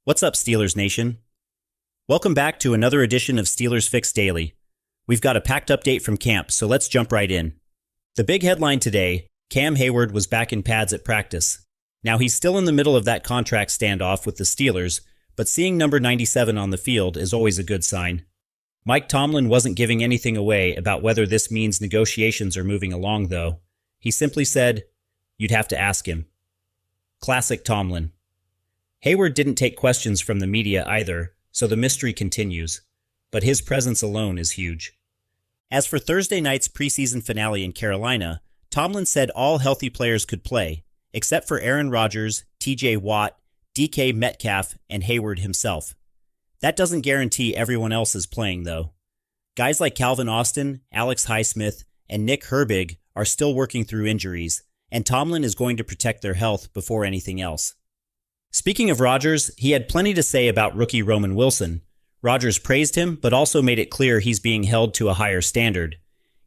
What's up, Steelers Nation? Welcome back to another edition of SteelersFix Daily. We've got a packed update from camp, so let's jump right in. The big headline today, Cam Heyward was back in pads at practice. Now, he's still in the middle of that contract standoff with the Steelers, but seeing number 97 on the field is always a good sign. Mike Tomlin wasn't giving anything away about whether this means negotiations are moving along, though. He simply said, "You'd have to ask him." Classic Tomlin. Heyward didn't take questions from the media either, so the mystery continues. But his presence alone is huge. As for Thursday night's preseason finale in Carolina, Tomlin said all healthy players could play, except for Aaron Rodgers, TJ Watt, DK Metcalf, and Heyward himself. That doesn't guarantee everyone else is playing, though. Guys like Calvin Austin, Alex Highsmith, and Nick Herbig are still working through injuries, and Tomlin is going to protect their health before anything else. Speaking of Rodgers, he had plenty to say about rookie Roman Wilson. Rodgers praised him, but also made it clear he's being held to a higher standard.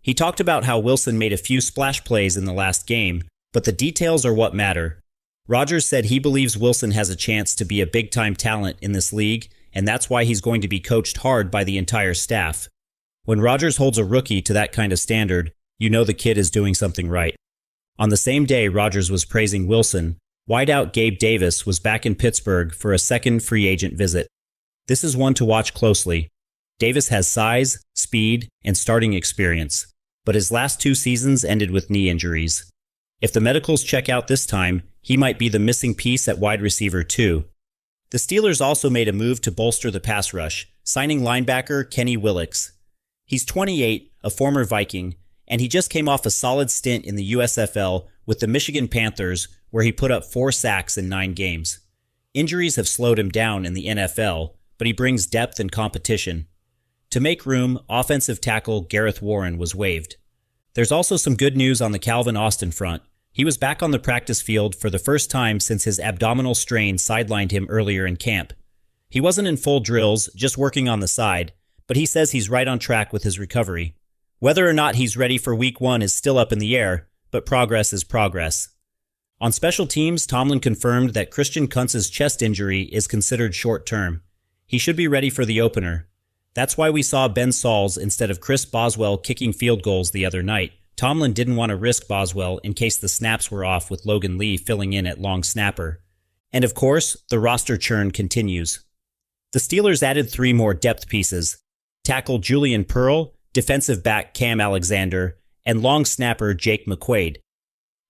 He talked about how Wilson made a few splash plays in the last game, but the details are what matter. Rodgers said he believes Wilson has a chance to be a big-time talent in this league, and that's why he's going to be coached hard by the entire staff. When Rodgers holds a rookie to that kind of standard, you know the kid is doing something right. On the same day Rodgers was praising Wilson, wideout Gabe Davis was back in Pittsburgh for a second free agent visit. This is one to watch closely. Davis has size, speed, and starting experience, but his last 2 seasons ended with knee injuries. If the medicals check out this time, he might be the missing piece at wide receiver too. The Steelers also made a move to bolster the pass rush, signing linebacker Kenny Willekes. He's 28, a former Viking, and he just came off a solid stint in the USFL with the Michigan Panthers, where he put up 4 sacks in 9 games. Injuries have slowed him down in the NFL, but he brings depth and competition. To make room, offensive tackle Gareth Warren was waived. There's also some good news on the Calvin Austin front. He was back on the practice field for the first time since his abdominal strain sidelined him earlier in camp. He wasn't in full drills, just working on the side, but he says he's right on track with his recovery. Whether or not he's ready for Week 1 is still up in the air, but progress is progress. On special teams, Tomlin confirmed that Christian Kuntz's chest injury is considered short-term. He should be ready for the opener. That's why we saw Ben Sauls instead of Chris Boswell kicking field goals the other night. Tomlin didn't want to risk Boswell in case the snaps were off with Logan Lee filling in at long snapper. And of course, the roster churn continues. The Steelers added 3 more depth pieces: tackle Julian Pearl, defensive back Cam Alexander, and long snapper Jake McQuaid.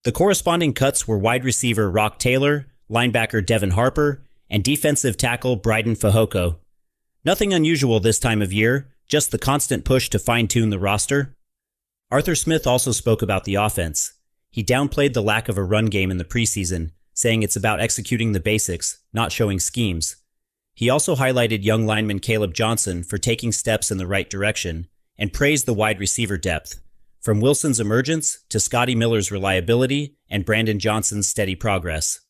The corresponding cuts were wide receiver Rock Taylor, linebacker Devin Harper, and defensive tackle Bryden Fehoko. Nothing unusual this time of year, just the constant push to fine-tune the roster. Arthur Smith also spoke about the offense. He downplayed the lack of a run game in the preseason, saying it's about executing the basics, not showing schemes. He also highlighted young lineman Caleb Johnson for taking steps in the right direction, and praised the wide receiver depth, from Wilson's emergence to Scotty Miller's reliability and Brandon Johnson's steady progress.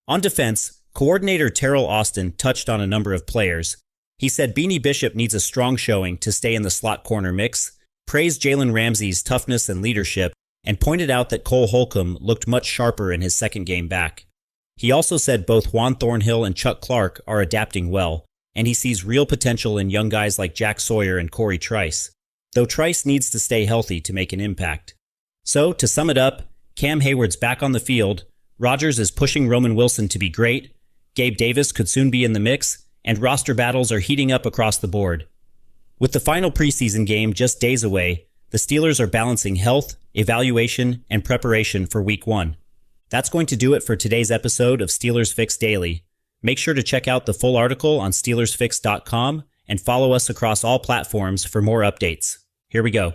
On defense, coordinator Terrell Austin touched on a number of players. He said Beanie Bishop needs a strong showing to stay in the slot corner mix, praised Jalen Ramsey's toughness and leadership, and pointed out that Cole Holcomb looked much sharper in his second game back. He also said both Juan Thornhill and Chuck Clark are adapting well, and he sees real potential in young guys like Jack Sawyer and Corey Trice, though Trice needs to stay healthy to make an impact. So, to sum it up, Cam Heyward's back on the field, Rodgers is pushing Roman Wilson to be great, Gabe Davis could soon be in the mix, and roster battles are heating up across the board. With the final preseason game just days away, the Steelers are balancing health, evaluation, and preparation for Week 1. That's going to do it for today's episode of SteelersFix Daily. Make sure to check out the full article on SteelersFix.com and follow us across all platforms for more updates. Here we go.